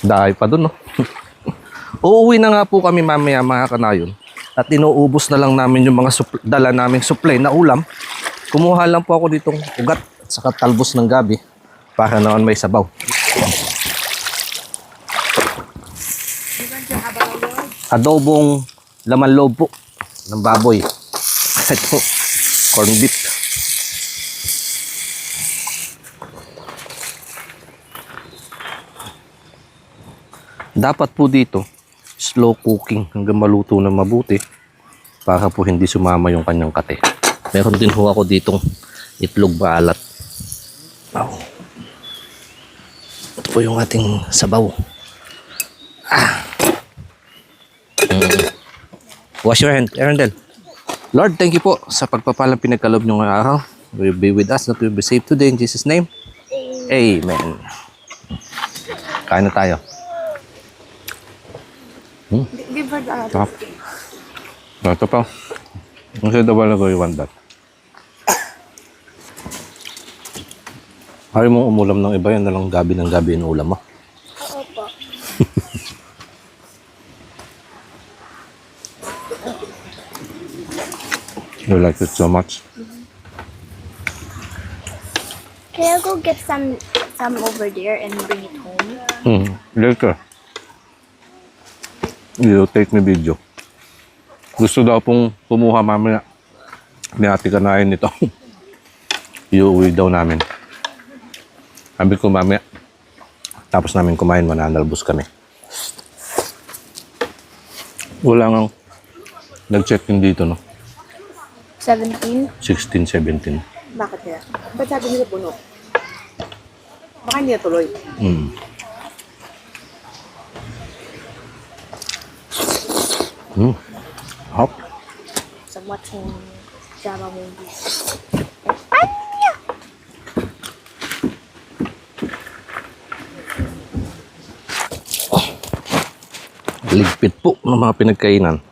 Dahil pa dun, no? Uuwi na nga po kami mamaya mga kanayon. At inuubos na lang namin yung mga dala naming supply na ulam. Kumuha lang po ako ditong ugat at saka talbos ng gabi para naman may sabaw. Adobong laman loob po ng baboy. Ito, corned beef. Dapat po dito, slow cooking hanggang maluto na mabuti para po hindi sumama yung kanyang kate. Meron din ho ako ditong itlog balat. Wow. Ito po yung ating sabaw. Wash your hand, Erendel. Lord, thank you po sa pagpapalang pinagkalob nyo ngayong araw. Will be with us, that we will be saved today in Jesus' name. Amen. Kain na tayo. Give her the Top. Ito pa. Ang sada wala ko yung that. Ayaw mong umulam ng iba, yan na lang gabi ng gabi yung ulam mo. Oo po. You like it so much? Can I go get some over there and bring it home? Later. You take me video. Gusto daw pong kumuha mamaya. Ni ate kanain nito. Iuwi daw namin. Sabi ko mamaya. Tapos namin kumain, mananalbos kami. Wala nga nag-check-in dito, no? 17? 16, 17. Bakit kaya? Ba't sabi nila puno? Baka hindi natuloy. Hop. So I'm watching drama movies. Ligpit po ng mga pinagkainan.